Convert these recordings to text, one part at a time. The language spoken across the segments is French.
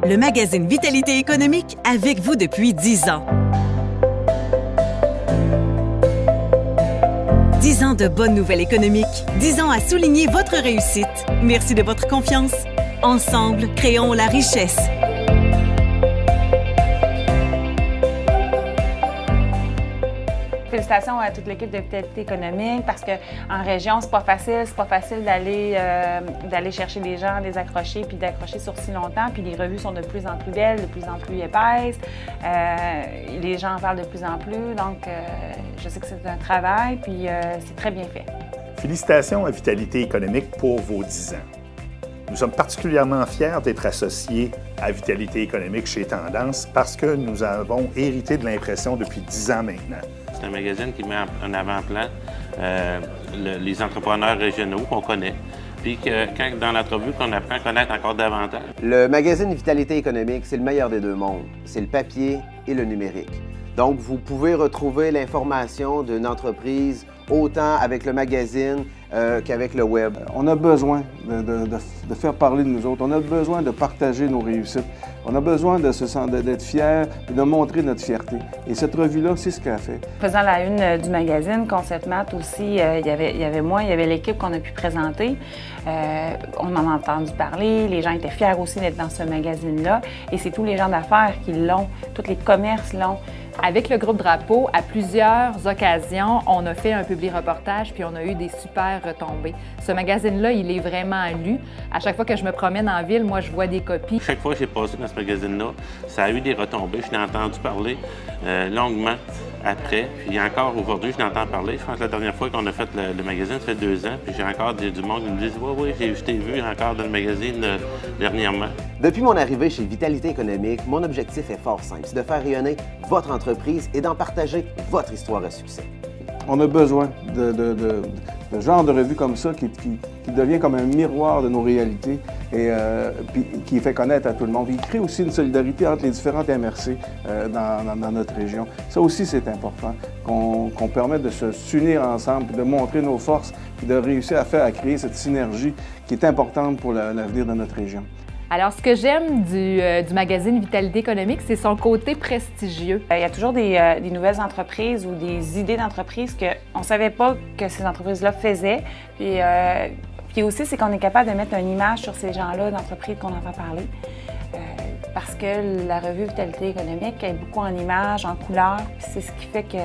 Le magazine Vitalité économique avec vous depuis 10 ans. 10 ans de bonnes nouvelles économiques. 10 ans à souligner votre réussite. Merci de votre confiance. Ensemble, créons la richesse. Félicitations à toute l'équipe de Vitalité économique parce qu'en région, c'est pas facile d'aller chercher des gens, les accrocher puis d'accrocher sur si longtemps. Puis les revues sont de plus en plus belles, de plus en plus épaisses. Les gens en parlent de plus en plus. Donc, je sais que c'est un travail puis c'est très bien fait. Félicitations à Vitalité économique pour vos 10 ans. Nous sommes particulièrement fiers d'être associés à Vitalité économique chez Tendance parce que nous avons hérité de l'impression depuis 10 ans maintenant. C'est un magazine qui met en avant-plan les entrepreneurs régionaux qu'on connaît, puis que quand dans l'entrevue, qu'on apprend à connaître encore davantage. Le magazine Vitalité économique, c'est le meilleur des deux mondes. C'est le papier et le numérique. Donc, vous pouvez retrouver l'information d'une entreprise autant avec le magazine qu'avec le web. On a besoin de faire parler de nous autres. On a besoin de partager nos réussites. On a besoin d'être fiers et de montrer notre fierté. Et cette revue-là, c'est ce qu'elle fait. Faisant la une du magazine Concept Math aussi, il y avait moi, il y avait l'équipe qu'on a pu présenter. On en a entendu parler. Les gens étaient fiers aussi d'être dans ce magazine-là. Et c'est tous les gens d'affaires qui l'ont, tous les commerces l'ont. Avec le groupe Drapeau, à plusieurs occasions, on a fait un publi-reportage puis on a eu des super retombées. Ce magazine-là, il est vraiment lu. À chaque fois que je me promène en ville, moi, je vois des copies. Chaque fois que j'ai passé dans ce magazine-là, ça a eu des retombées. Je l'ai entendu parler longuement après. Puis encore aujourd'hui, je l'entends parler. Je pense que la dernière fois qu'on a fait le magazine, ça fait 2 ans. Puis j'ai encore du monde qui me dit « Oui, je t'ai vu encore dans le magazine dernièrement. » Depuis mon arrivée chez Vitalité économique, mon objectif est fort simple. C'est de faire rayonner votre entreprise et d'en partager votre histoire à succès. On a besoin de genre de revue comme ça qui devient comme un miroir de nos réalités et puis qui fait connaître à tout le monde. Il crée aussi une solidarité entre les différentes MRC dans notre région. Ça aussi, c'est important, qu'on permette de s'unir ensemble, de montrer nos forces et de réussir à créer cette synergie qui est importante pour l'avenir de notre région. Alors, ce que j'aime du magazine Vitalité économique, c'est son côté prestigieux. Il y a toujours des nouvelles entreprises ou des idées d'entreprises qu'on ne savait pas que ces entreprises-là faisaient. Puis aussi, c'est qu'on est capable de mettre une image sur ces gens-là d'entreprises qu'on entend parler. Parce que la revue Vitalité économique est beaucoup en images, en couleurs, puis c'est ce qui fait que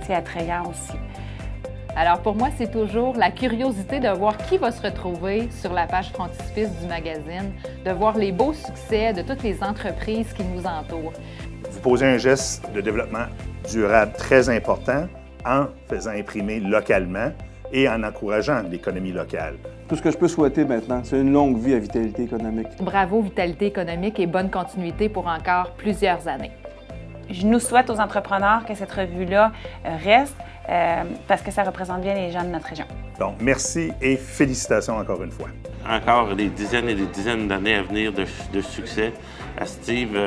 c'est attrayant aussi. Alors pour moi, c'est toujours la curiosité de voir qui va se retrouver sur la page frontispice du magazine, de voir les beaux succès de toutes les entreprises qui nous entourent. Vous posez un geste de développement durable très important en faisant imprimer localement et en encourageant l'économie locale. Tout ce que je peux souhaiter maintenant, c'est une longue vie à Vitalité économique. Bravo Vitalité économique et bonne continuité pour encore plusieurs années. Je nous souhaite aux entrepreneurs que cette revue-là reste parce que ça représente bien les gens de notre région. Donc, merci et félicitations encore une fois. Encore des dizaines et des dizaines d'années à venir de succès. À Steve,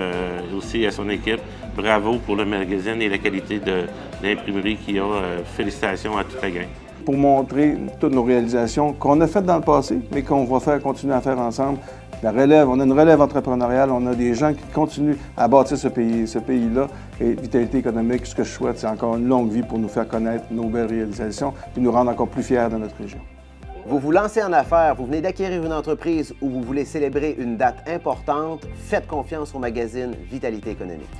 aussi à son équipe, bravo pour le magazine et la qualité de l'imprimerie qu'il y a. Félicitations à toute la gang. Pour montrer toutes nos réalisations qu'on a faites dans le passé, mais qu'on va continuer à faire ensemble. La relève, on a une relève entrepreneuriale, on a des gens qui continuent à bâtir ce pays-là. Et Vitalité économique, ce que je souhaite, c'est encore une longue vie pour nous faire connaître nos belles réalisations et nous rendre encore plus fiers de notre région. Vous vous lancez en affaires, vous venez d'acquérir une entreprise ou vous voulez célébrer une date importante, faites confiance au magazine Vitalité économique.